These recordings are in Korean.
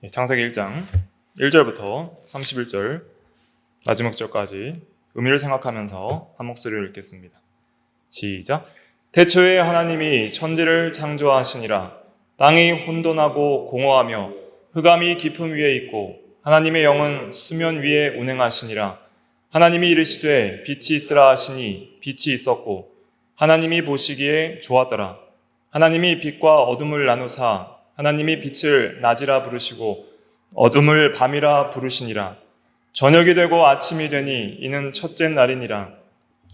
창세기 1장 1절부터 31절 마지막 절까지 의미를 생각하면서 한 목소리로 읽겠습니다. 시작. 태초에 하나님이 천지를 창조하시니라. 땅이 혼돈하고 공허하며 흑암이 깊음 위에 있고 하나님의 영은 수면 위에 운행하시니라. 하나님이 이르시되 빛이 있으라 하시니 빛이 있었고 하나님이 보시기에 좋았더라. 하나님이 빛과 어둠을 나누사 하나님이 빛을 낮이라 부르시고 어둠을 밤이라 부르시니라. 저녁이 되고 아침이 되니 이는 첫째 날이니라.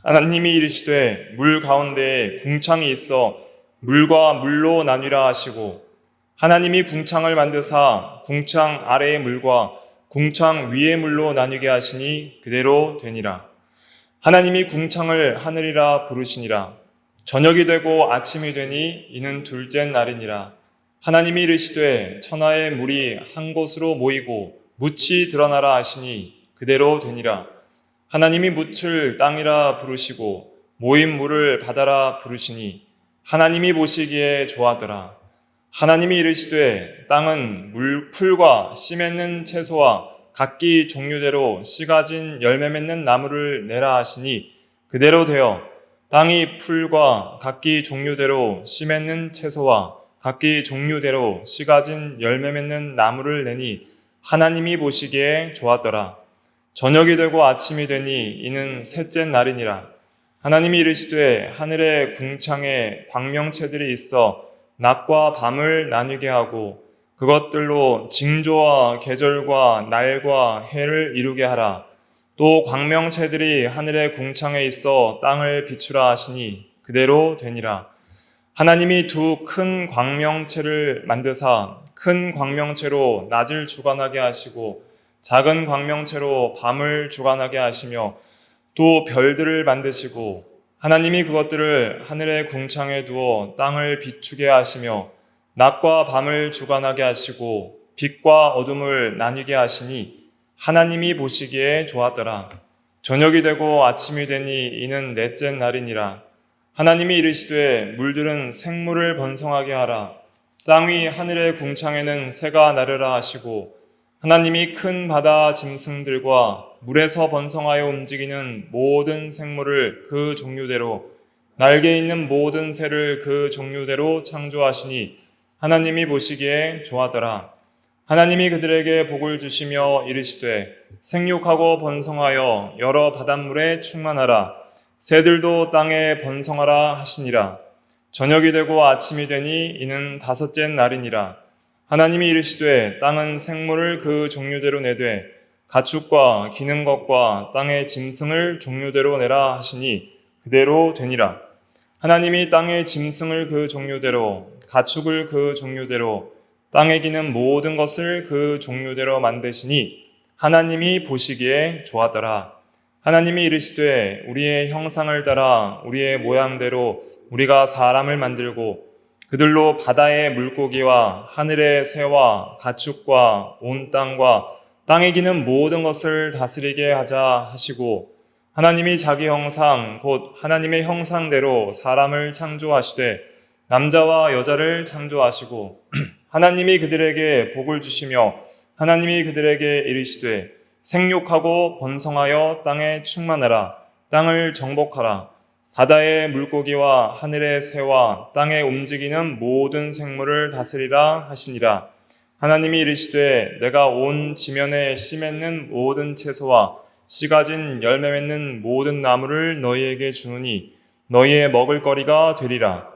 하나님이 이르시되 물 가운데에 궁창이 있어 물과 물로 나뉘라 하시고 하나님이 궁창을 만드사 궁창 아래의 물과 궁창 위의 물로 나뉘게 하시니 그대로 되니라. 하나님이 궁창을 하늘이라 부르시니라. 저녁이 되고 아침이 되니 이는 둘째 날이니라. 하나님이 이르시되 천하의 물이 한 곳으로 모이고 묻이 드러나라 하시니 그대로 되니라. 하나님이 묻을 땅이라 부르시고 모인 물을 바다라 부르시니 하나님이 보시기에 좋았더라. 하나님이 이르시되 땅은 풀과 씨 맺는 채소와 각기 종류대로 씨 가진 열매 맺는 나무를 내라 하시니 그대로 되어 땅이 풀과 각기 종류대로 씨 맺는 채소와 각기 종류대로 씨 가진 열매 맺는 나무를 내니 하나님이 보시기에 좋았더라. 저녁이 되고 아침이 되니 이는 셋째 날이니라. 하나님이 이르시되 하늘의 궁창에 광명체들이 있어 낮과 밤을 나뉘게 하고 그것들로 징조와 계절과 날과 해를 이루게 하라. 또 광명체들이 하늘의 궁창에 있어 땅을 비추라 하시니 그대로 되니라. 하나님이 두 큰 광명체를 만드사 큰 광명체로 낮을 주관하게 하시고 작은 광명체로 밤을 주관하게 하시며 또 별들을 만드시고 하나님이 그것들을 하늘의 궁창에 두어 땅을 비추게 하시며 낮과 밤을 주관하게 하시고 빛과 어둠을 나뉘게 하시니 하나님이 보시기에 좋았더라. 저녁이 되고 아침이 되니 이는 넷째 날이니라. 하나님이 이르시되 물들은 생물을 번성하게 하라. 땅 위 하늘의 궁창에는 새가 나르라 하시고 하나님이 큰 바다 짐승들과 물에서 번성하여 움직이는 모든 생물을 그 종류대로 날개 있는 모든 새를 그 종류대로 창조하시니 하나님이 보시기에 좋았더라. 하나님이 그들에게 복을 주시며 이르시되 생육하고 번성하여 여러 바닷물에 충만하라. 새들도 땅에 번성하라 하시니라. 저녁이 되고 아침이 되니 이는 다섯째 날이니라. 하나님이 이르시되 땅은 생물을 그 종류대로 내되 가축과 기는 것과 땅의 짐승을 종류대로 내라 하시니 그대로 되니라. 하나님이 땅의 짐승을 그 종류대로 가축을 그 종류대로 땅에 기는 모든 것을 그 종류대로 만드시니 하나님이 보시기에 좋았더라. 하나님이 이르시되 우리의 형상을 따라 우리의 모양대로 우리가 사람을 만들고 그들로 바다의 물고기와 하늘의 새와 가축과 온 땅과 땅에 기는 모든 것을 다스리게 하자 하시고 하나님이 자기 형상 곧 하나님의 형상대로 사람을 창조하시되 남자와 여자를 창조하시고 하나님이 그들에게 복을 주시며 하나님이 그들에게 이르시되 생육하고 번성하여 땅에 충만하라. 땅을 정복하라. 바다의 물고기와 하늘의 새와 땅에 움직이는 모든 생물을 다스리라 하시니라. 하나님이 이르시되 내가 온 지면에 씨 맺는 모든 채소와 씨 가진 열매 맺는 모든 나무를 너희에게 주노니 너희의 먹을거리가 되리라.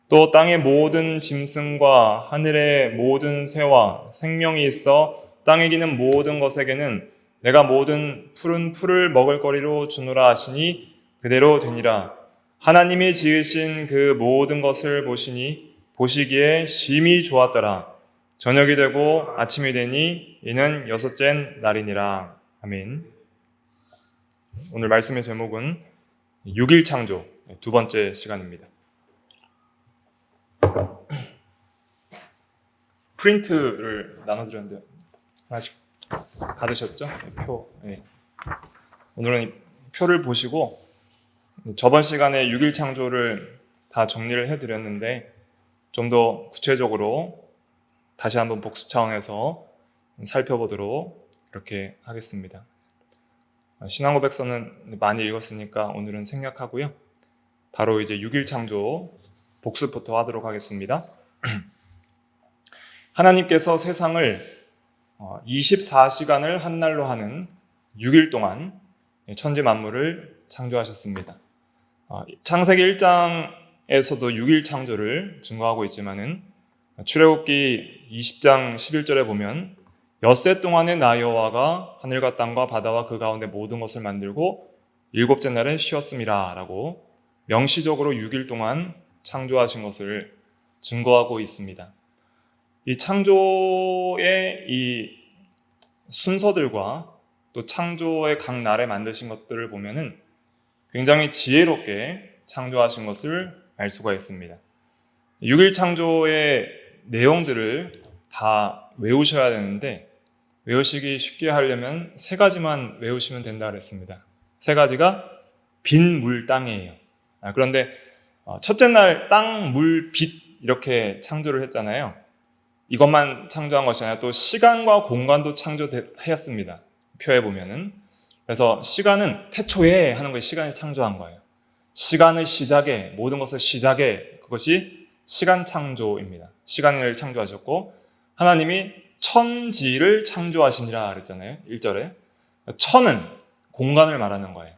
또 땅의 모든 짐승과 하늘의 모든 새와 생명이 있어 땅에 기는 모든 것에게는 내가 모든 푸른 풀을 먹을거리로 주노라 하시니 그대로 되니라. 하나님이 지으신 그 모든 것을 보시기에 심히 좋았더라. 저녁이 되고 아침이 되니 이는 여섯째 날이니라. 아멘. 오늘 말씀의 제목은 6일 창조, 두 번째 시간입니다. 프린트를 나눠드렸는데 하나씩 받으셨죠? 표. 네. 오늘은 표를 보시고 저번 시간에 6일 창조를 다 정리를 해드렸는데 좀 더 구체적으로 다시 한번 복습 차원에서 살펴보도록 이렇게 하겠습니다. 신앙고백서는 많이 읽었으니까 오늘은 생략하고요. 바로 이제 6일 창조 복습부터 하도록 하겠습니다. 하나님께서 세상을 24시간을 한 날로 하는 6일 동안 천지 만물을 창조하셨습니다. 창세기 1장에서도 6일 창조를 증거하고 있지만은 출애굽기 20장 11절에 보면 엿새 동안에 나 여호와가 하늘과 땅과 바다와 그 가운데 모든 것을 만들고 일곱째 날에 쉬었음이라 라고 명시적으로 6일 동안 창조하신 것을 증거하고 있습니다. 이 창조의 이 순서들과 또 창조의 각 날에 만드신 것들을 보면은 굉장히 지혜롭게 창조하신 것을 알 수가 있습니다. 6일 창조의 내용들을 다 외우셔야 되는데 외우시기 쉽게 하려면 3가지만 외우시면 된다 그랬습니다. 3가지가 빈, 물, 땅이에요. 그런데 첫째 날 땅, 물, 빛 이렇게 창조를 했잖아요. 이것만 창조한 것이 아니라 또 시간과 공간도 창조하였습니다. 표에 보면은. 그래서 시간은 태초에 하는 것이 시간을 창조한 거예요. 시간을 시작에, 모든 것을 시작에, 그것이 시간 창조입니다. 시간을 창조하셨고 하나님이 천지를 창조하시니라 그랬잖아요. 1절에. 천은 공간을 말하는 거예요.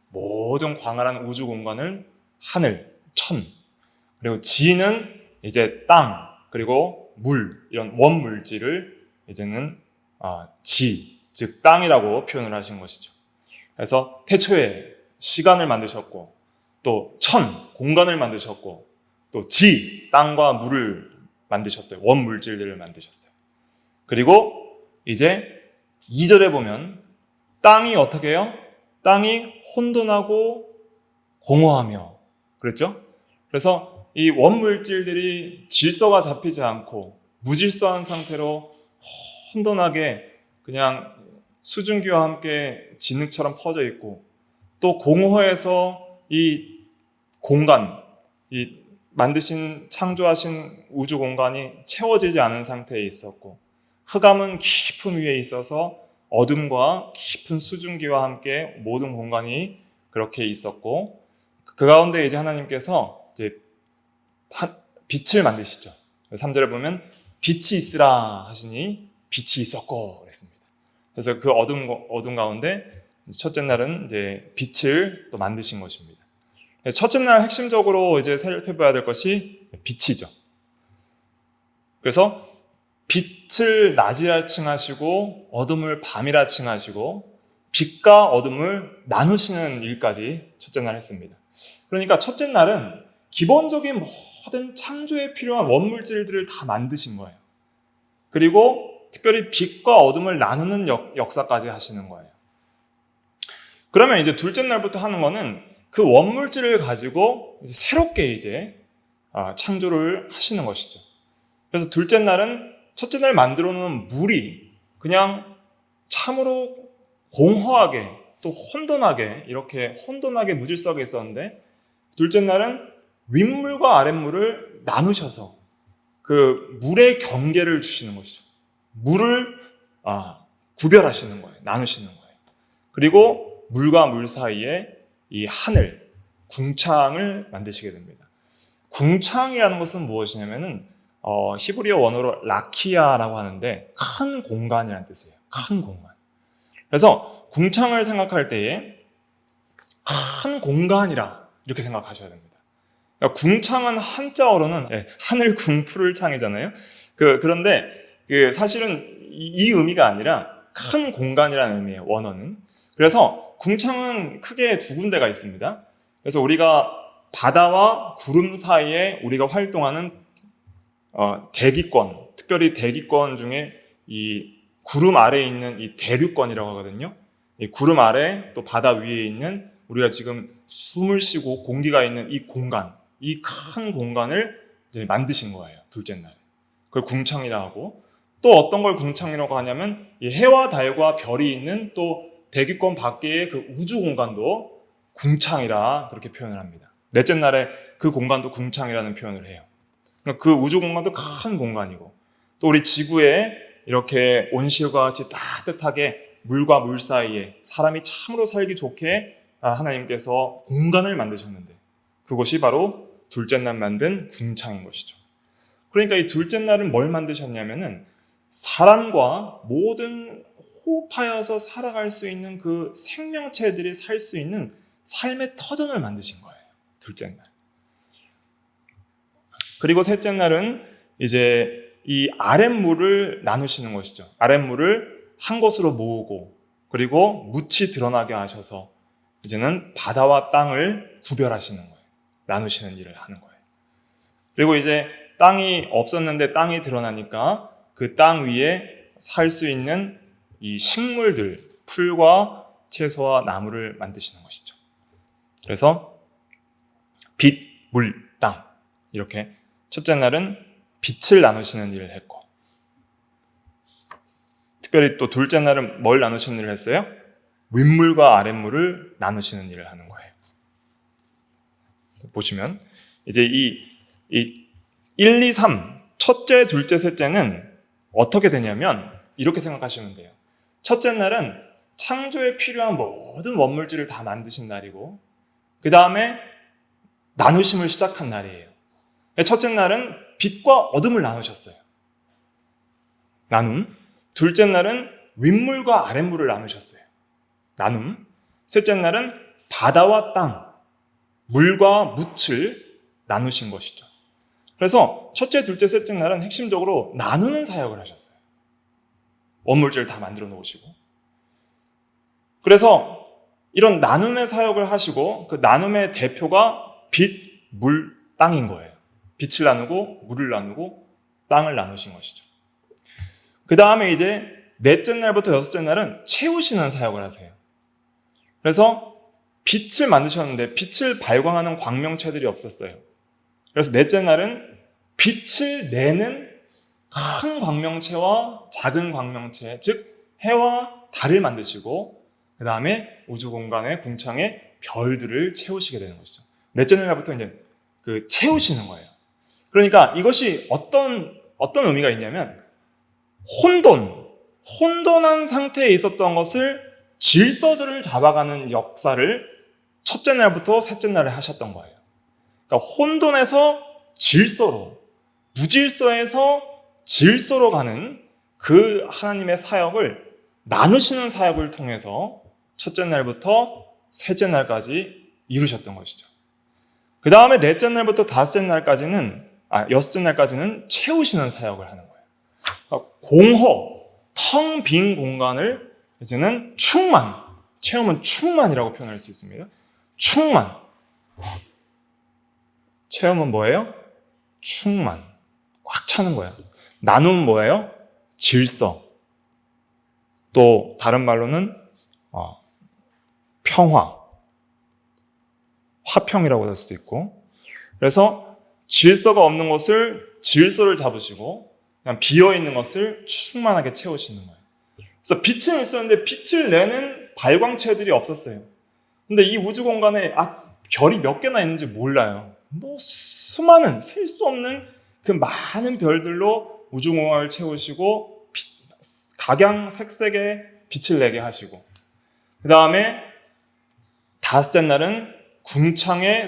모든 광활한 우주 공간을 하늘, 천. 그리고 지는 이제 땅, 그리고 물, 이런 원물질을 이제는 지, 즉 땅이라고 표현을 하신 것이죠. 그래서 태초에 시간을 만드셨고 또 천, 공간을 만드셨고 또 지, 땅과 물을 만드셨어요. 원물질들을 만드셨어요. 그리고 이제 2절에 보면 땅이 어떻게 해요? 땅이 혼돈하고 공허하며 그랬죠? 그래서 이 원물질들이 질서가 잡히지 않고 무질서한 상태로 혼돈하게 그냥 수증기와 함께 진흙처럼 퍼져 있고 또 공허해서 이 공간, 이 만드신 창조하신 우주 공간이 채워지지 않은 상태에 있었고 흑암은 깊은 위에 있어서 어둠과 깊은 수증기와 함께 모든 공간이 그렇게 있었고 그 가운데 이제 하나님께서 이제 빛을 만드시죠. 3절에 보면 빛이 있으라 하시니 빛이 있었고 그랬습니다. 그래서 그 어둠 가운데 첫째 날은 이제 빛을 또 만드신 것입니다. 첫째 날 핵심적으로 이제 살펴봐야 될 것이 빛이죠. 그래서 빛을 낮이라 칭하시고 어둠을 밤이라 칭하시고 빛과 어둠을 나누시는 일까지 첫째 날 했습니다. 그러니까 첫째 날은 기본적인 모든 창조에 필요한 원물질들을 다 만드신 거예요. 그리고 특별히 빛과 어둠을 나누는 역사까지 하시는 거예요. 그러면 이제 둘째 날부터 하는 거는 그 원물질을 가지고 이제 새롭게 이제 창조를 하시는 것이죠. 그래서 둘째 날은 첫째 날 만들어 놓은 물이 그냥 참으로 공허하게 또 혼돈하게 이렇게 혼돈하게 무질서하게 있었는데 둘째 날은 윗물과 아랫물을 나누셔서 그 물의 경계를 주시는 것이죠. 물을 구별하시는 거예요. 나누시는 거예요. 그리고 물과 물 사이에 이 하늘, 궁창을 만드시게 됩니다. 궁창이라는 것은 무엇이냐면은 히브리어 원어로 라키아라고 하는데 큰 공간이라는 뜻이에요. 큰 공간. 그래서 궁창을 생각할 때에 큰 공간이라 이렇게 생각하셔야 됩니다. 그러니까 궁창은 한자어로는 하늘 궁풀을 창이잖아요. 그런데 사실은 이 의미가 아니라 큰 공간이라는 의미예요. 원어는. 그래서 궁창은 크게 2군데가 있습니다. 그래서 우리가 바다와 구름 사이에 우리가 활동하는 대기권, 특별히 대기권 중에 이 구름 아래에 있는 이 대류권이라고 하거든요. 이 구름 아래 또 바다 위에 있는 우리가 지금 숨을 쉬고 공기가 있는 이 공간, 이 큰 공간을 이제 만드신 거예요. 둘째 날. 그걸 궁창이라고 하고 또 어떤 걸 궁창이라고 하냐면 이 해와 달과 별이 있는 또 대기권 밖의 그 우주 공간도 궁창이라 그렇게 표현을 합니다. 넷째 날에 그 공간도 궁창이라는 표현을 해요. 그 우주 공간도 큰 공간이고 또 우리 지구에 이렇게 온실과 같이 따뜻하게 물과 물 사이에 사람이 참으로 살기 좋게 하나님께서 공간을 만드셨는데 그것이 바로 둘째 날 만든 궁창인 것이죠. 그러니까 이 둘째 날은 뭘 만드셨냐면은 사람과 모든 호흡하여서 살아갈 수 있는 그 생명체들이 살 수 있는 삶의 터전을 만드신 거예요. 둘째 날. 그리고 셋째 날은 이제 이 아랫물을 나누시는 것이죠. 아랫물을 한 곳으로 모으고 그리고 묻이 드러나게 하셔서 이제는 바다와 땅을 구별하시는 거예요. 나누시는 일을 하는 거예요. 그리고 이제 땅이 없었는데 땅이 드러나니까 그 땅 위에 살 수 있는 이 식물들, 풀과 채소와 나무를 만드시는 것이죠. 그래서 빛, 물, 땅 이렇게 첫째 날은 빛을 나누시는 일을 했고 특별히 또 둘째 날은 뭘 나누시는 일을 했어요? 윗물과 아랫물을 나누시는 일을 하는 거예요. 보시면 이제 이 1, 2, 3 첫째, 둘째, 셋째는 어떻게 되냐면 이렇게 생각하시면 돼요. 첫째 날은 창조에 필요한 모든 원물질을 다 만드신 날이고 그 다음에 나누심을 시작한 날이에요. 첫째 날은 빛과 어둠을 나누셨어요. 나눔. 둘째 날은 윗물과 아랫물을 나누셨어요. 나눔. 셋째 날은 바다와 땅, 물과 묻을 나누신 것이죠. 그래서 첫째, 둘째, 셋째 날은 핵심적으로 나누는 사역을 하셨어요. 원물질을 다 만들어 놓으시고. 그래서 이런 나눔의 사역을 하시고 그 나눔의 대표가 빛, 물, 땅인 거예요. 빛을 나누고 물을 나누고 땅을 나누신 것이죠. 그 다음에 이제 넷째 날부터 여섯째 날은 채우시는 사역을 하세요. 그래서 빛을 만드셨는데 빛을 발광하는 광명체들이 없었어요. 그래서 넷째 날은 빛을 내는 큰 광명체와 작은 광명체, 즉 해와 달을 만드시고 그 다음에 우주 공간의 궁창에 별들을 채우시게 되는 것이죠. 넷째 날부터 이제 그 채우시는 거예요. 그러니까 이것이 어떤 의미가 있냐면 혼돈한 상태에 있었던 것을 질서를 잡아가는 역사를 첫째 날부터 셋째 날에 하셨던 거예요. 그러니까 혼돈에서 질서로, 무질서에서 질서로 가는 그 하나님의 사역을 나누시는 사역을 통해서 첫째 날부터 셋째 날까지 이루셨던 것이죠. 그 다음에 넷째 날부터 여섯째 날까지는 채우시는 사역을 하는 거예요. 그러니까 공허, 텅 빈 공간을 이제는 채우면 충만이라고 표현할 수 있습니다. 충만. 채우면 뭐예요? 충만. 꽉 차는 거예요. 나눔은 뭐예요? 질서. 또 다른 말로는 평화. 화평이라고 할 수도 있고. 그래서 질서가 없는 것을 질서를 잡으시고 그냥 비어있는 것을 충만하게 채우시는 거예요. 그래서 빛은 있었는데 빛을 내는 발광체들이 없었어요. 근데 이 우주 공간에 별이 몇 개나 있는지 몰라요. 수많은 셀 수 없는 그 많은 별들로 우주 공간을 채우시고 각양색색의 빛을 내게 하시고 그 다음에 다섯째 날은 궁창의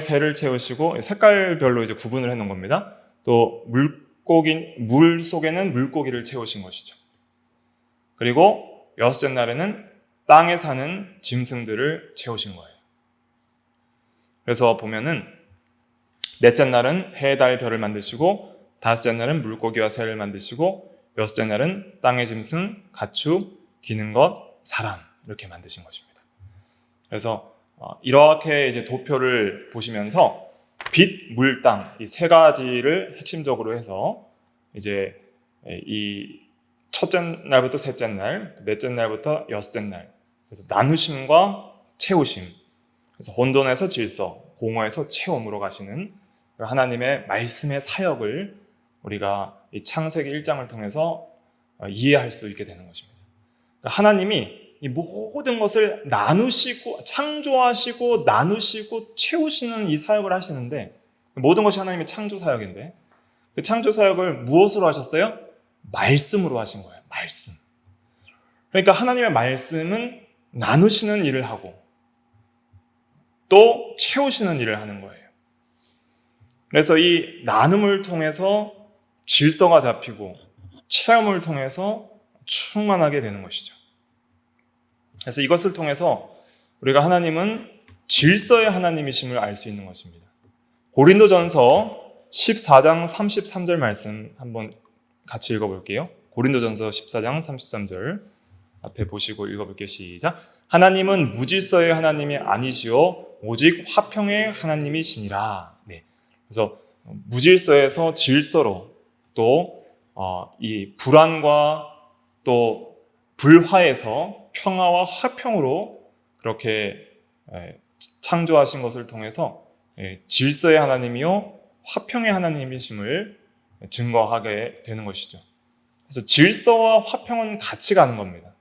새를 채우시고 색깔별로 이제 구분을 해놓은 겁니다. 또 물 속에는 물고기를 채우신 것이죠. 그리고 여섯째 날에는 땅에 사는 짐승들을 채우신 거예요. 그래서 보면은 넷째 날은 해, 달, 별을 만드시고 다섯째 날은 물고기와 새를 만드시고 여섯째 날은 땅의 짐승, 가축, 기는 것, 사람 이렇게 만드신 것입니다. 그래서 이렇게 이제 도표를 보시면서 빛, 물, 땅 이 세 가지를 핵심적으로 해서 이제 이 첫째 날부터 셋째 날, 넷째 날부터 여섯째 날 그래서 나누심과 채우심 그래서 혼돈에서 질서, 공허에서 채움으로 가시는 하나님의 말씀의 사역을 우리가 이 창세기 1장을 통해서 이해할 수 있게 되는 것입니다. 그러니까 하나님이 이 모든 것을 나누시고 창조하시고 나누시고 채우시는 이 사역을 하시는데 모든 것이 하나님의 창조 사역인데 그 창조 사역을 무엇으로 하셨어요? 말씀으로 하신 거예요. 말씀. 그러니까 하나님의 말씀은 나누시는 일을 하고 또 채우시는 일을 하는 거예요. 그래서 이 나눔을 통해서 질서가 잡히고 체험을 통해서 충만하게 되는 것이죠. 그래서 이것을 통해서 우리가 하나님은 질서의 하나님이심을 알 수 있는 것입니다. 고린도전서 14장 33절 말씀 한번 같이 읽어볼게요. 고린도전서 14장 33절 앞에 보시고 읽어볼게요. 시작. 하나님은 무질서의 하나님이 아니시오 오직 화평의 하나님이시니라. 네. 그래서 무질서에서 질서로 또 이 불안과 또 불화에서 평화와 화평으로 그렇게 창조하신 것을 통해서 질서의 하나님이요 화평의 하나님이심을 증거하게 되는 것이죠. 그래서 질서와 화평은 같이 가는 겁니다.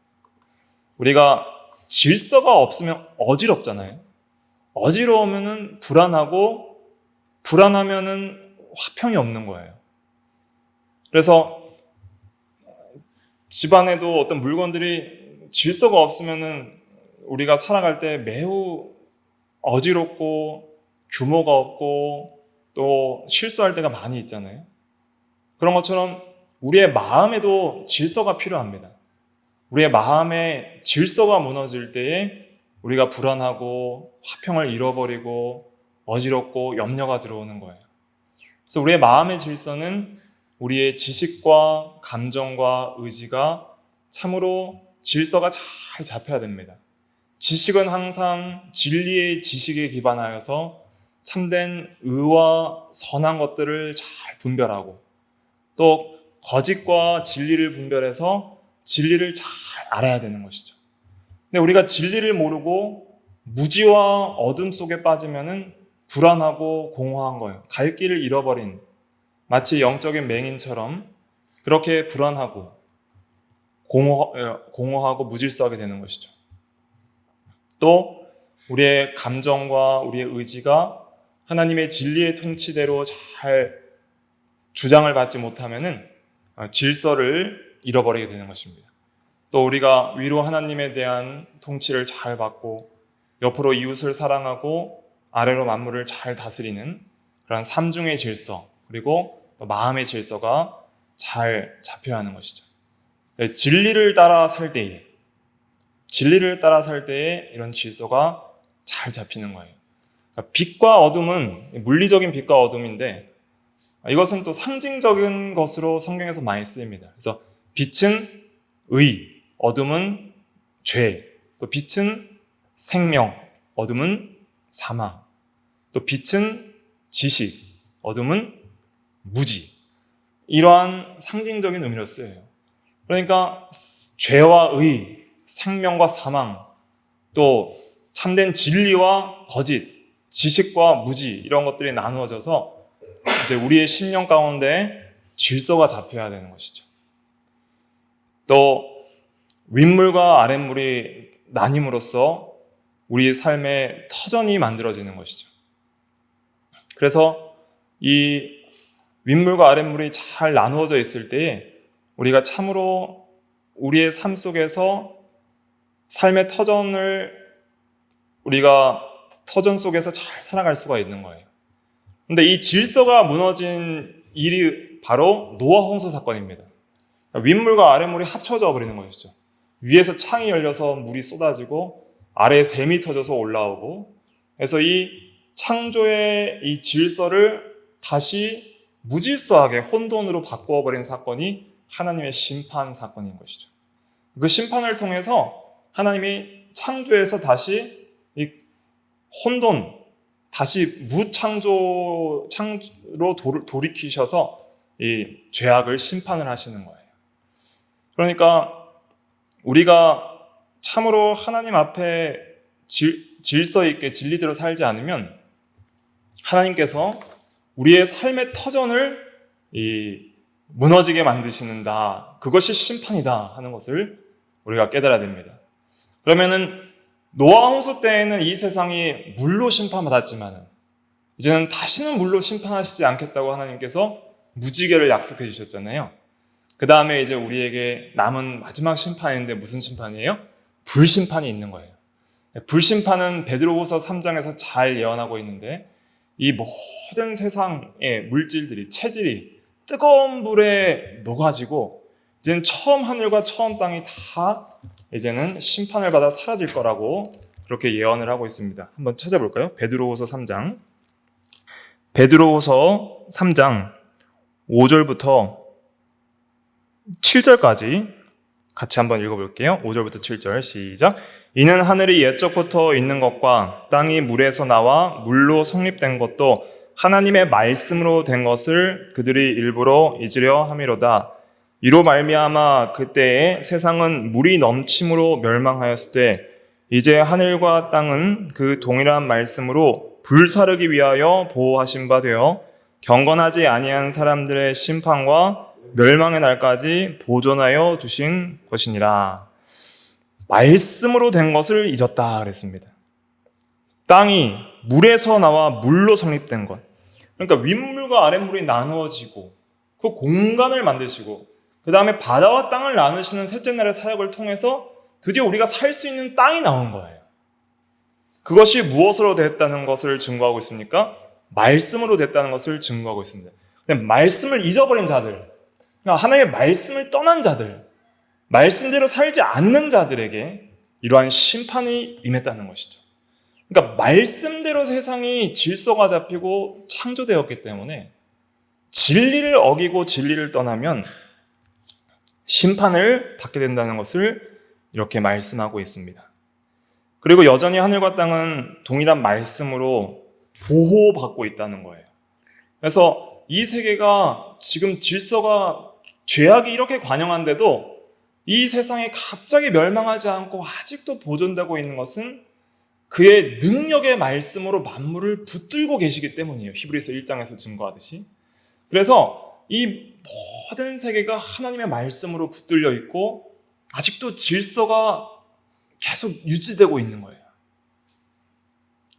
우리가 질서가 없으면 어지럽잖아요. 어지러우면은 불안하고 불안하면은 화평이 없는 거예요. 그래서 집안에도 어떤 물건들이 질서가 없으면은 우리가 살아갈 때 매우 어지럽고 규모가 없고 또 실수할 때가 많이 있잖아요. 그런 것처럼 우리의 마음에도 질서가 필요합니다. 우리의 마음에 질서가 무너질 때에 우리가 불안하고 화평을 잃어버리고 어지럽고 염려가 들어오는 거예요. 그래서 우리의 마음의 질서는 우리의 지식과 감정과 의지가 참으로 질서가 잘 잡혀야 됩니다. 지식은 항상 진리의 지식에 기반하여서 참된 의와 선한 것들을 잘 분별하고 또 거짓과 진리를 분별해서 진리를 잘 알아야 되는 것이죠. 근데 우리가 진리를 모르고 무지와 어둠 속에 빠지면은 불안하고 공허한 거예요. 갈 길을 잃어버린 마치 영적인 맹인처럼 그렇게 불안하고 공허하고 무질서하게 되는 것이죠. 또 우리의 감정과 우리의 의지가 하나님의 진리의 통치대로 잘 주장을 받지 못하면은 질서를 잃어버리게 되는 것입니다. 또 우리가 위로 하나님에 대한 통치를 잘 받고 옆으로 이웃을 사랑하고 아래로 만물을 잘 다스리는 그런 삼중의 질서 그리고 또 마음의 질서가 잘 잡혀야 하는 것이죠. 진리를 따라 살 때에 이런 질서가 잘 잡히는 거예요. 빛과 어둠은 물리적인 빛과 어둠인데 이것은 또 상징적인 것으로 성경에서 많이 쓰입니다. 그래서 빛은 의, 어둠은 죄, 또 빛은 생명, 어둠은 사망, 또 빛은 지식, 어둠은 무지. 이러한 상징적인 의미로 쓰여요. 그러니까 죄와 의, 생명과 사망, 또 참된 진리와 거짓, 지식과 무지 이런 것들이 나누어져서 이제 우리의 심령 가운데 질서가 잡혀야 되는 것이죠. 또 윗물과 아랫물이 나님으로써 우리의 삶의 터전이 만들어지는 것이죠. 그래서 이 윗물과 아랫물이 잘 나누어져 있을 때에 우리가 참으로 우리의 삶 속에서 삶의 우리가 터전 속에서 잘 살아갈 수가 있는 거예요. 근데 이 질서가 무너진 일이 바로 노아 홍수 사건입니다. 윗물과 아랫물이 합쳐져 버리는 것이죠. 위에서 창이 열려서 물이 쏟아지고 아래에 샘이 터져서 올라오고 그래서 이 창조의 이 질서를 다시 무질서하게 혼돈으로 바꾸어 버린 사건이 하나님의 심판 사건인 것이죠. 그 심판을 통해서 하나님이 창조에서 다시 이 혼돈, 다시 무창조로 돌이키셔서 이 죄악을 심판을 하시는 거예요. 그러니까 우리가 참으로 하나님 앞에 질서 있게 진리대로 살지 않으면 하나님께서 우리의 삶의 터전을 무너지게 만드시는다. 그것이 심판이다 하는 것을 우리가 깨달아야 됩니다. 그러면은 노아 홍수 때에는 이 세상이 물로 심판받았지만 이제는 다시는 물로 심판하시지 않겠다고 하나님께서 무지개를 약속해 주셨잖아요. 그 다음에 이제 우리에게 남은 마지막 심판인데 무슨 심판이에요? 불심판이 있는 거예요. 불심판은 베드로후서 3장에서 잘 예언하고 있는데 이 모든 세상의 물질들이, 체질이 뜨거운 불에 녹아지고 이제는 처음 하늘과 처음 땅이 다 이제는 심판을 받아 사라질 거라고 그렇게 예언을 하고 있습니다. 한번 찾아볼까요? 베드로후서 3장 5절부터 7절까지 같이 한번 읽어볼게요. 5절부터 7절 시작. 이는 하늘이 옛적부터 있는 것과 땅이 물에서 나와 물로 성립된 것도 하나님의 말씀으로 된 것을 그들이 일부러 잊으려 함이로다. 이로 말미암아 그때에 세상은 물이 넘침으로 멸망하였을 때 이제 하늘과 땅은 그 동일한 말씀으로 불사르기 위하여 보호하신 바 되어 경건하지 아니한 사람들의 심판과 멸망의 날까지 보존하여 두신 것이니라. 말씀으로 된 것을 잊었다 그랬습니다. 땅이 물에서 나와 물로 성립된 것. 그러니까 윗물과 아랫물이 나누어지고 그 공간을 만드시고 그 다음에 바다와 땅을 나누시는 셋째 날의 사역을 통해서 드디어 우리가 살 수 있는 땅이 나온 거예요. 그것이 무엇으로 됐다는 것을 증거하고 있습니까? 말씀으로 됐다는 것을 증거하고 있습니다. 근데 말씀을 잊어버린 자들, 하나님의 말씀을 떠난 자들, 말씀대로 살지 않는 자들에게 이러한 심판이 임했다는 것이죠. 그러니까 말씀대로 세상이 질서가 잡히고 창조되었기 때문에 진리를 어기고 진리를 떠나면 심판을 받게 된다는 것을 이렇게 말씀하고 있습니다. 그리고 여전히 하늘과 땅은 동일한 말씀으로 보호받고 있다는 거예요. 그래서 이 세계가 지금 질서가 죄악이 이렇게 관영한데도 이 세상에 갑자기 멸망하지 않고 아직도 보존되고 있는 것은 그의 능력의 말씀으로 만물을 붙들고 계시기 때문이에요. 히브리서 1장에서 증거하듯이. 그래서 이 모든 세계가 하나님의 말씀으로 붙들려 있고 아직도 질서가 계속 유지되고 있는 거예요.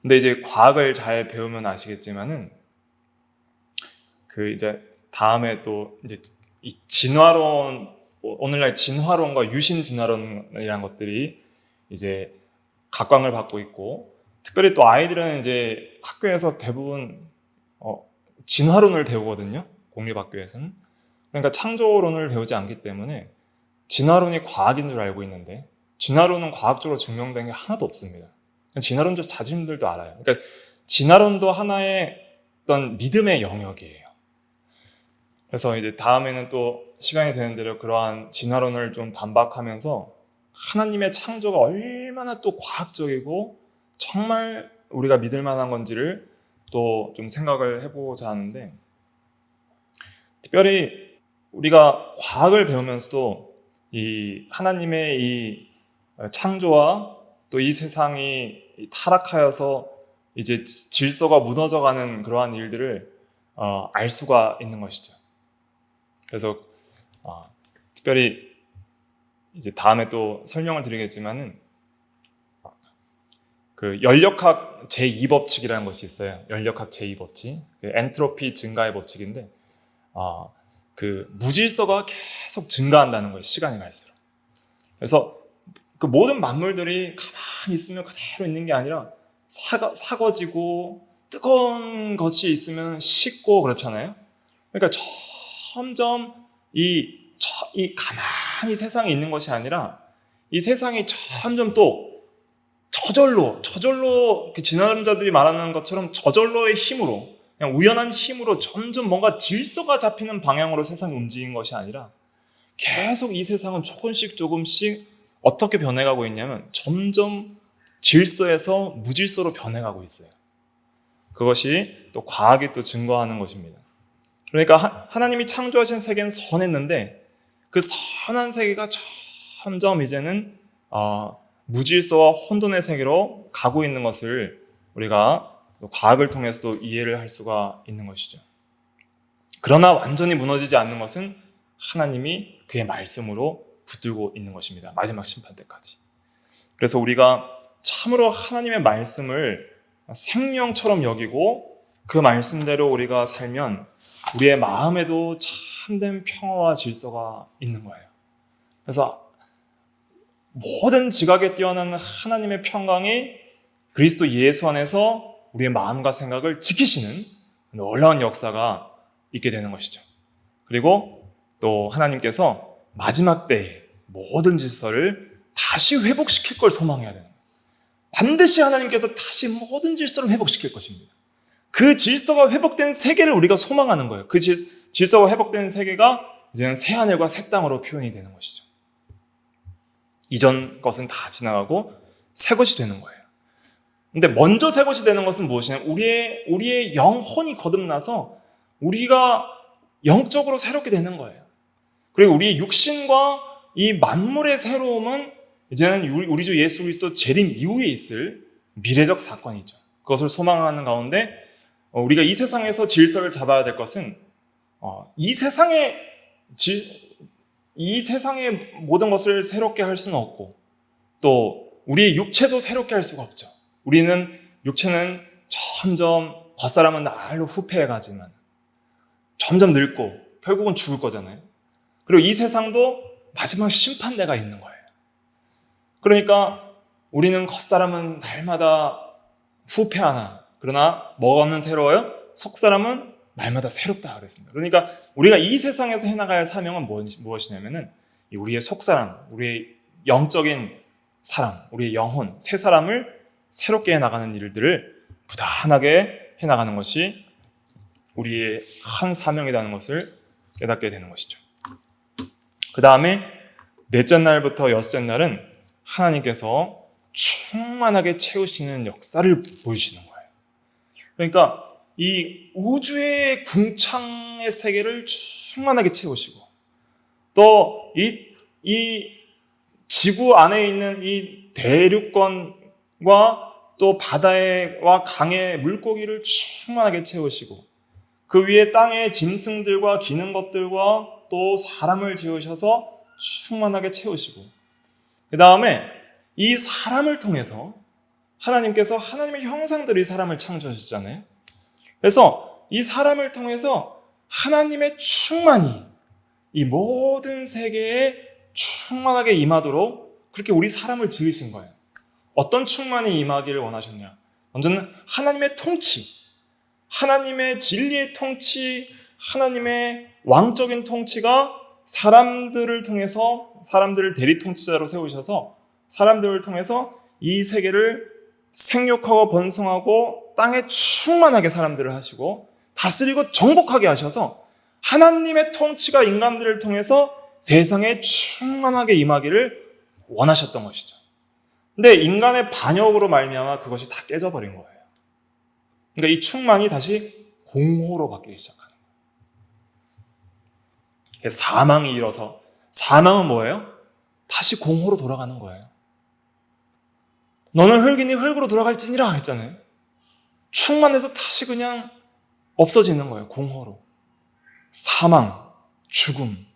근데 이제 과학을 잘 배우면 아시겠지만은 그 이제 다음에 또 이제 이 진화론, 오늘날 진화론과 유신 진화론이라는 것들이 이제 각광을 받고 있고, 특별히 또 아이들은 이제 학교에서 대부분 진화론을 배우거든요. 공립학교에서는. 그러니까 창조론을 배우지 않기 때문에 진화론이 과학인 줄 알고 있는데 진화론은 과학적으로 증명된 게 하나도 없습니다. 진화론자 자신들도 알아요. 그러니까 진화론도 하나의 어떤 믿음의 영역이에요. 그래서 이제 다음에는 또 시간이 되는 대로 그러한 진화론을 좀 반박하면서 하나님의 창조가 얼마나 또 과학적이고 정말 우리가 믿을 만한 건지를 또 좀 생각을 해보자 하는데, 특별히 우리가 과학을 배우면서도 이 하나님의 이 창조와 또 이 세상이 타락하여서 이제 질서가 무너져가는 그러한 일들을 알 수가 있는 것이죠. 그래서 특별히 이제 다음에 또 설명을 드리겠지만은 그 연력학 제2법칙이라는 것이 있어요. 연력학 제2법칙, 그 엔트로피 증가의 법칙인데, 그 무질서가 계속 증가한다는 거예요. 시간이 갈수록. 그래서 그 모든 만물들이 가만히 있으면 그대로 있는 게 아니라 사거지고 뜨거운 것이 있으면 식고 그렇잖아요. 그러니까 점점 이 가만히 세상에 있는 것이 아니라 이 세상이 점점 또 저절로 진화론 자들이 말하는 것처럼 저절로의 힘으로, 그냥 우연한 힘으로 점점 뭔가 질서가 잡히는 방향으로 세상이 움직이는 것이 아니라 계속 이 세상은 조금씩 어떻게 변해가고 있냐면 점점 질서에서 무질서로 변해가고 있어요. 그것이 또 과학이 또 증거하는 것입니다. 그러니까 하나님이 창조하신 세계는 선했는데 그 선한 세계가 점점 이제는 무질서와 혼돈의 세계로 가고 있는 것을 우리가 과학을 통해서도 이해를 할 수가 있는 것이죠. 그러나 완전히 무너지지 않는 것은 하나님이 그의 말씀으로 붙들고 있는 것입니다. 마지막 심판 때까지. 그래서 우리가 참으로 하나님의 말씀을 생명처럼 여기고 그 말씀대로 우리가 살면 우리의 마음에도 참된 평화와 질서가 있는 거예요. 그래서 모든 지각에 뛰어난 하나님의 평강이 그리스도 예수 안에서 우리의 마음과 생각을 지키시는 놀라운 역사가 있게 되는 것이죠. 그리고 또 하나님께서 마지막 때에 모든 질서를 다시 회복시킬 걸 소망해야 되는 거예요. 반드시 하나님께서 다시 모든 질서를 회복시킬 것입니다. 그 질서가 회복된 세계를 우리가 소망하는 거예요. 그 질서가 회복된 세계가 이제는 새하늘과 새 땅으로 표현이 되는 것이죠. 이전 것은 다 지나가고 새 것이 되는 거예요. 근데 먼저 새 것이 되는 것은 무엇이냐면 우리의 영혼이 거듭나서 우리가 영적으로 새롭게 되는 거예요. 그리고 우리의 육신과 이 만물의 새로움은 이제는 우리 주 예수 그리스도 재림 이후에 있을 미래적 사건이죠. 그것을 소망하는 가운데 우리가 이 세상에서 질서를 잡아야 될 것은 이 세상의 모든 것을 새롭게 할 수는 없고 또 우리의 육체도 새롭게 할 수가 없죠. 육체는 점점 겉사람은 날로 후패해가지만 점점 늙고 결국은 죽을 거잖아요. 그리고 이 세상도 마지막 심판대가 있는 거예요. 그러니까 우리는 겉사람은 날마다 후패하나 그러나 뭐는 새로워요? 속사람은 날마다 새롭다 그랬습니다. 그러니까 우리가 이 세상에서 해나가야 할 사명은 무엇이냐면은 우리의 속사람, 우리의 영적인 사람, 우리의 영혼, 새 사람을 새롭게 해나가는 일들을 부단하게 해나가는 것이 우리의 한 사명이라는 것을 깨닫게 되는 것이죠. 그 다음에 넷째 날부터 여섯째 날은 하나님께서 충만하게 채우시는 역사를 보여주시는 거예요. 그러니까 이 우주의 궁창의 세계를 충만하게 채우시고 또 이 지구 안에 있는 이 대륙권과 또 바다와 강의 물고기를 충만하게 채우시고 그 위에 땅의 짐승들과 기는 것들과 또 사람을 지으셔서 충만하게 채우시고 그 다음에 이 사람을 통해서 하나님께서 하나님의 형상대로 이 사람을 창조하셨잖아요. 그래서 이 사람을 통해서 하나님의 충만이 이 모든 세계에 충만하게 임하도록 그렇게 우리 사람을 지으신 거예요. 어떤 충만이 임하기를 원하셨냐? 먼저는 하나님의 통치, 하나님의 진리의 통치, 하나님의 왕적인 통치가 사람들을 통해서 사람들을 대리 통치자로 세우셔서 사람들을 통해서 이 세계를 생육하고 번성하고 땅에 충만하게 사람들을 하시고 다스리고 정복하게 하셔서 하나님의 통치가 인간들을 통해서 세상에 충만하게 임하기를 원하셨던 것이죠. 근데 인간의 반역으로 말미암아 그것이 다 깨져버린 거예요. 그러니까 이 충만이 다시 공허로 바뀌기 시작하는 거예요. 사망이 일어서 사망은 뭐예요? 다시 공허로 돌아가는 거예요. 너는 흙이니 흙으로 돌아갈지니라 했잖아요. 충만해서 다시 그냥 없어지는 거예요. 공허로. 사망, 죽음,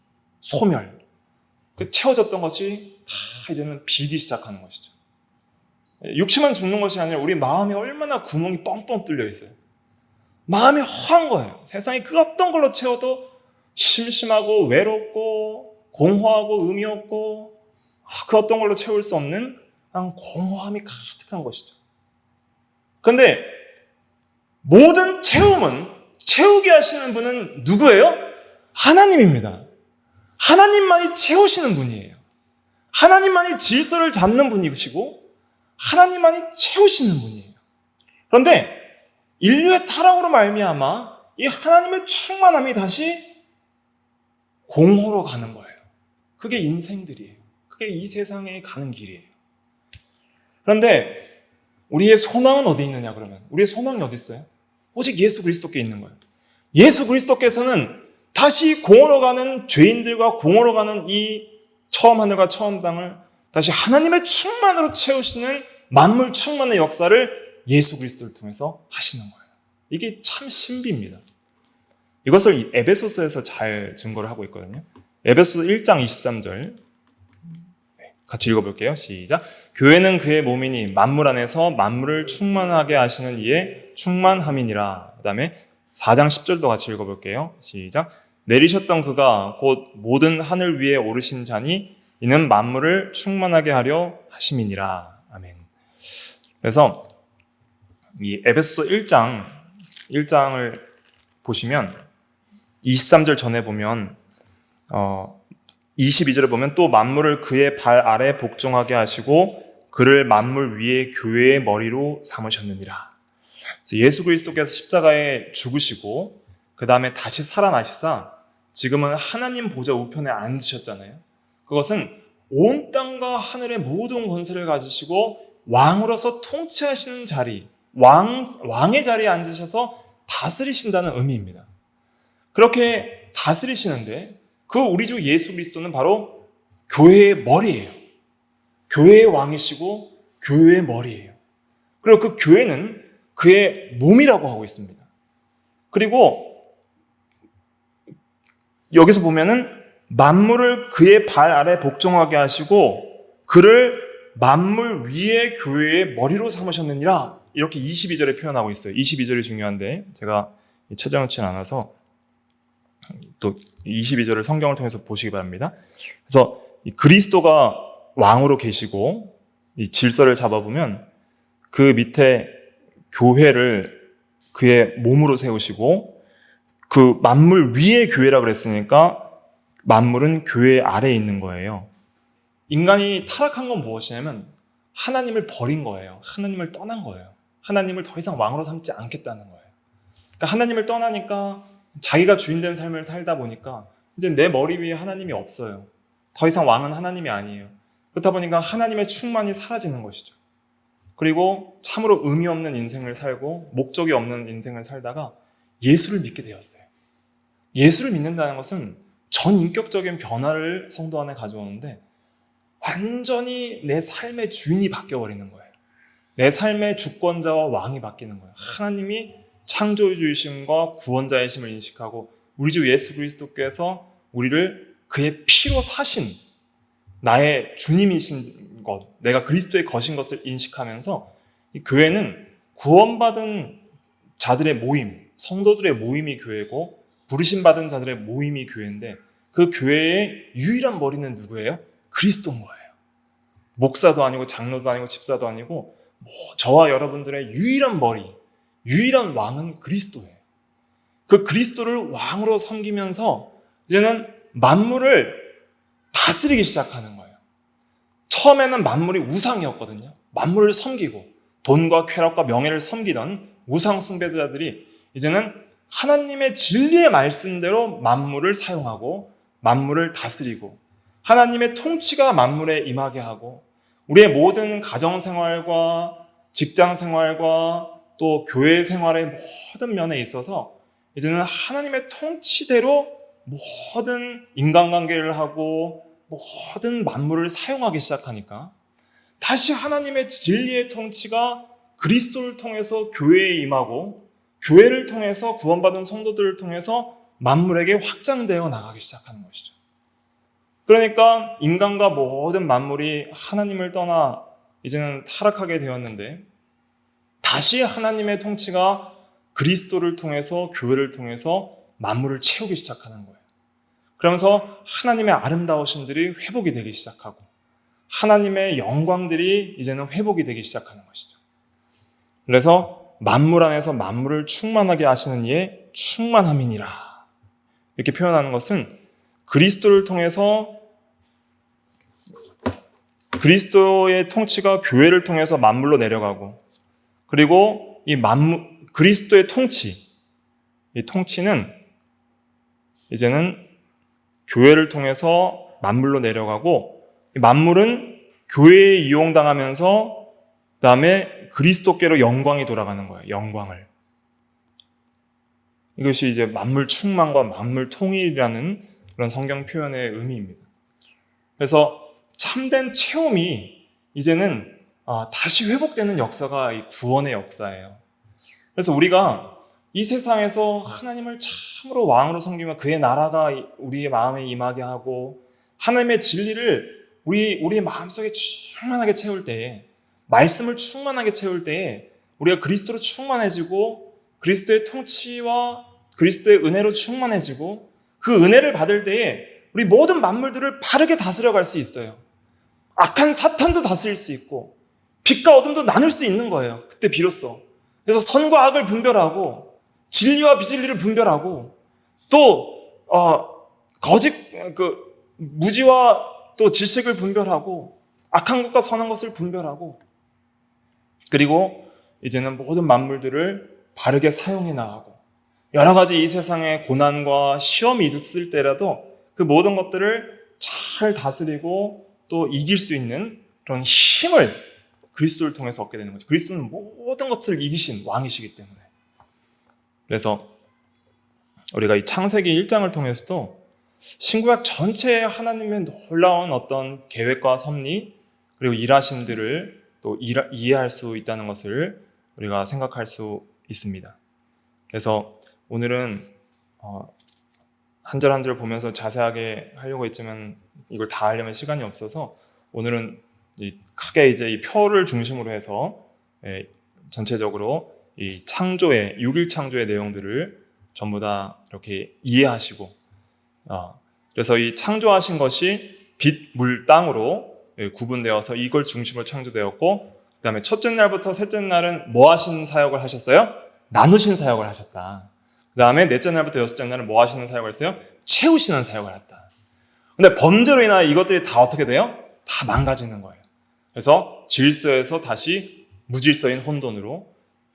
소멸. 채워졌던 것이 다 이제는 비기 시작하는 것이죠. 육체만 죽는 것이 아니라 우리 마음에 얼마나 구멍이 뻥뻥 뚫려 있어요. 마음이 허한 거예요. 세상에 그 어떤 걸로 채워도 심심하고 외롭고 공허하고 의미 없고 그 어떤 걸로 채울 수 없는 공허함이 가득한 것이죠. 그런데 모든 채움은 채우게 하시는 분은 누구예요? 하나님입니다. 하나님만이 채우시는 분이에요. 하나님만이 질서를 잡는 분이시고 하나님만이 채우시는 분이에요. 그런데 인류의 타락으로 말미암아 이 하나님의 충만함이 다시 공허로 가는 거예요. 그게 인생들이에요. 그게 이 세상에 가는 길이에요. 그런데 우리의 소망은 어디 있느냐 그러면 우리의 소망이 어디 있어요? 오직 예수 그리스도께 있는 거예요. 예수 그리스도께서는 다시 공허로 가는 죄인들과 공허로 가는 이 처음 하늘과 처음 땅을 다시 하나님의 충만으로 채우시는 만물 충만의 역사를 예수 그리스도를 통해서 하시는 거예요. 이게 참 신비입니다. 이것을 에베소서에서 잘 증거를 하고 있거든요. 에베소서 1장 23절 같이 읽어볼게요. 시작. 교회는 그의 몸이니 만물 안에서 만물을 충만하게 하시는 이의 충만함이니라. 그 다음에 4장 10절도 같이 읽어볼게요. 시작. 내리셨던 그가 곧 모든 하늘 위에 오르신 자니 이는 만물을 충만하게 하려 하심이니라. 아멘. 그래서 이 에베소서 1장을 보시면 23절 전에 보면 22절에 보면 또 만물을 그의 발 아래 복종하게 하시고 그를 만물 위에 교회의 머리로 삼으셨느니라. 예수 그리스도께서 십자가에 죽으시고 그 다음에 다시 살아나시사 지금은 하나님 보좌 우편에 앉으셨잖아요. 그것은 온 땅과 하늘의 모든 권세를 가지시고 왕으로서 통치하시는 자리, 왕의 자리에 앉으셔서 다스리신다는 의미입니다. 그렇게 다스리시는데 그 우리 주 예수 그리스도는 바로 교회의 머리예요. 교회의 왕이시고 교회의 머리예요. 그리고 그 교회는 그의 몸이라고 하고 있습니다. 그리고 여기서 보면은 만물을 그의 발 아래 복종하게 하시고 그를 만물 위에 교회의 머리로 삼으셨느니라. 이렇게 22절에 표현하고 있어요. 22절이 중요한데 제가 찾아놓지는 않아서 또 22절을 성경을 통해서 보시기 바랍니다. 그래서 그리스도가 왕으로 계시고 이 질서를 잡아보면 그 밑에 교회를 그의 몸으로 세우시고 그 만물 위에 교회라 그랬으니까 만물은 교회 아래에 있는 거예요. 인간이 타락한 건 무엇이냐면 하나님을 버린 거예요. 하나님을 떠난 거예요. 하나님을 더 이상 왕으로 삼지 않겠다는 거예요. 그러니까 하나님을 떠나니까 자기가 주인된 삶을 살다 보니까 이제 내 머리 위에 하나님이 없어요. 더 이상 왕은 하나님이 아니에요. 그렇다 보니까 하나님의 충만이 사라지는 것이죠. 그리고 참으로 의미 없는 인생을 살고 목적이 없는 인생을 살다가 예수를 믿게 되었어요. 예수를 믿는다는 것은 전인격적인 변화를 성도 안에 가져오는데 완전히 내 삶의 주인이 바뀌어버리는 거예요. 내 삶의 주권자와 왕이 바뀌는 거예요. 하나님이 창조주이심과 구원자이심을 인식하고 우리 주 예수 그리스도께서 우리를 그의 피로 사신 나의 주님이신 것, 내가 그리스도의 것인 것을 인식하면서 이 교회는 구원받은 자들의 모임, 성도들의 모임이 교회고 부르심받은 자들의 모임이 교회인데 그 교회의 유일한 머리는 누구예요? 그리스도인 거예요. 목사도 아니고 장로도 아니고 집사도 아니고 저와 여러분들의 유일한 머리, 유일한 왕은 그리스도예요. 그 그리스도를 왕으로 섬기면서 이제는 만물을 다스리기 시작하는 거예요. 처음에는 만물이 우상이었거든요. 만물을 섬기고 돈과 쾌락과 명예를 섬기던 우상 숭배자들이 이제는 하나님의 진리의 말씀대로 만물을 사용하고 만물을 다스리고 하나님의 통치가 만물에 임하게 하고 우리의 모든 가정생활과 직장생활과 또 교회 생활의 모든 면에 있어서 이제는 하나님의 통치대로 모든 인간관계를 하고 모든 만물을 사용하기 시작하니까 다시 하나님의 진리의 통치가 그리스도를 통해서 교회에 임하고 교회를 통해서 구원받은 성도들을 통해서 만물에게 확장되어 나가기 시작하는 것이죠. 그러니까 인간과 모든 만물이 하나님을 떠나 이제는 타락하게 되었는데 다시 하나님의 통치가 그리스도를 통해서 교회를 통해서 만물을 채우기 시작하는 거예요. 그러면서 하나님의 아름다우심들이 회복이 되기 시작하고 하나님의 영광들이 이제는 회복이 되기 시작하는 것이죠. 그래서 만물 안에서 만물을 충만하게 하시는 이의 충만함이니라 이렇게 표현하는 것은 그리스도를 통해서 그리스도의 통치가 교회를 통해서 만물로 내려가고 그리고 이 그리스도의 통치, 이 통치는 이제는 교회를 통해서 만물로 내려가고 만물은 교회에 이용당하면서 그 다음에 그리스도께로 영광이 돌아가는 거예요. 영광을. 이것이 이제 만물 충만과 만물 통일이라는 그런 성경 표현의 의미입니다. 그래서 참된 체험이 이제는 다시 회복되는 역사가 이 구원의 역사예요. 그래서 우리가 이 세상에서 하나님을 참으로 왕으로 섬기며 그의 나라가 우리의 마음에 임하게 하고 하나님의 진리를 우리의 마음속에 충만하게 채울 때에 말씀을 충만하게 채울 때에 우리가 그리스도로 충만해지고 그리스도의 통치와 그리스도의 은혜로 충만해지고 그 은혜를 받을 때에 우리 모든 만물들을 바르게 다스려갈 수 있어요. 악한 사탄도 다스릴 수 있고 빛과 어둠도 나눌 수 있는 거예요. 그때 비로소. 그래서 선과 악을 분별하고 진리와 비진리를 분별하고 또 무지와 또 지식을 분별하고 악한 것과 선한 것을 분별하고 그리고 이제는 모든 만물들을 바르게 사용해 나가고 여러 가지 이 세상의 고난과 시험이 있을 때라도 그 모든 것들을 잘 다스리고 또 이길 수 있는 그런 힘을 그리스도를 통해서 얻게 되는 거죠. 그리스도는 모든 것을 이기신 왕이시기 때문에. 그래서 우리가 이 창세기 1장을 통해서도 신구약 전체에 하나님의 놀라운 어떤 계획과 섭리 그리고 일하심들을 또 이해할 수 있다는 것을 우리가 생각할 수 있습니다. 그래서 오늘은 한 절 한 절 보면서 자세하게 하려고 했지만 이걸 다 하려면 시간이 없어서 오늘은 크게 이제 이 표를 중심으로 해서 전체적으로 이 창조의 6일 창조의 내용들을 전부 다 이렇게 이해하시고 그래서 이 창조하신 것이 빛, 물, 땅으로 구분되어서 이걸 중심으로 창조되었고 그 다음에 첫째 날부터 셋째 날은 뭐 하시는 사역을 하셨어요? 나누신 사역을 하셨다. 그 다음에 넷째 날부터 여섯째 날은 뭐 하시는 사역을 했어요? 채우시는 사역을 했다. 근데 범죄로 인하여 이것들이 다 어떻게 돼요? 다 망가지는 거예요. 그래서 질서에서 다시 무질서인 혼돈으로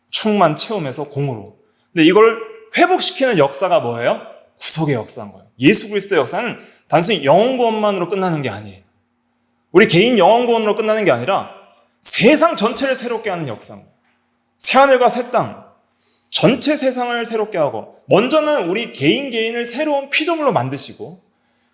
충만 채움에서 공으로. 근데 이걸 회복시키는 역사가 뭐예요? 구속의 역사인 거예요. 예수 그리스도의 역사는 단순히 영혼 구원만으로 끝나는 게 아니에요. 우리 개인 영혼 구원으로 끝나는 게 아니라 세상 전체를 새롭게 하는 역사인 거예요. 새하늘과 새 땅, 전체 세상을 새롭게 하고 먼저는 우리 개인을 새로운 피조물로 만드시고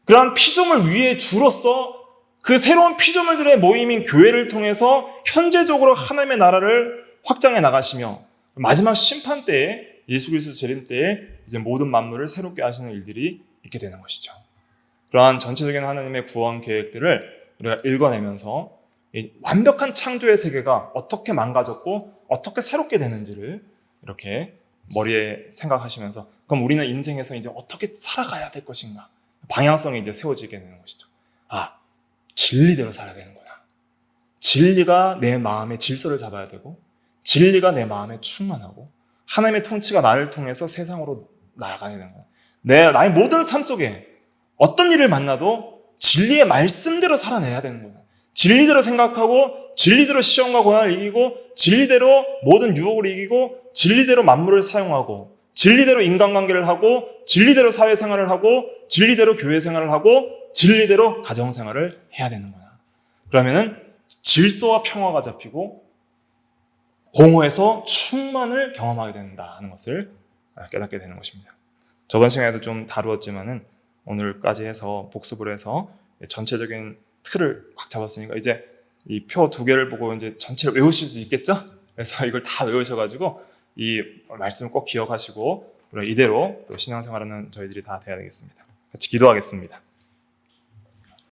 그러한 피조물 위에 주로서 그 새로운 피조물들의 모임인 교회를 통해서 현재적으로 하나님의 나라를 확장해 나가시며 마지막 심판 때에 예수 그리스도 재림 때에 이제 모든 만물을 새롭게 하시는 일들이 있게 되는 것이죠. 그러한 전체적인 하나님의 구원 계획들을 우리가 읽어내면서 이 완벽한 창조의 세계가 어떻게 망가졌고 어떻게 새롭게 되는지를 이렇게 머리에 생각하시면서 그럼 우리는 인생에서 이제 어떻게 살아가야 될 것인가 방향성이 이제 세워지게 되는 것이죠. 진리대로 살아야 되는구나. 진리가 내 마음의 질서를 잡아야 되고 진리가 내 마음에 충만하고 하나님의 통치가 나를 통해서 세상으로 나아가야 되는 거야. 나의 모든 삶 속에 어떤 일을 만나도 진리의 말씀대로 살아내야 되는 거야. 진리대로 생각하고 진리대로 시험과 고난을 이기고 진리대로 모든 유혹을 이기고 진리대로 만물을 사용하고 진리대로 인간관계를 하고 진리대로 사회생활을 하고 진리대로 교회생활을 하고 진리대로 가정생활을 해야 되는 거야. 그러면은 질서와 평화가 잡히고 공허에서 충만을 경험하게 된다는 것을 깨닫게 되는 것입니다. 저번 시간에도 좀 다루었지만은 오늘까지 해서 복습을 해서 전체적인 틀을 꽉 잡았으니까 이제 이 표 2개를 보고 이제 전체를 외우실 수 있겠죠? 그래서 이걸 다 외우셔가지고 이 말씀을 꼭 기억하시고 이대로 또 신앙생활하는 저희들이 다 돼야 되겠습니다. 같이 기도하겠습니다.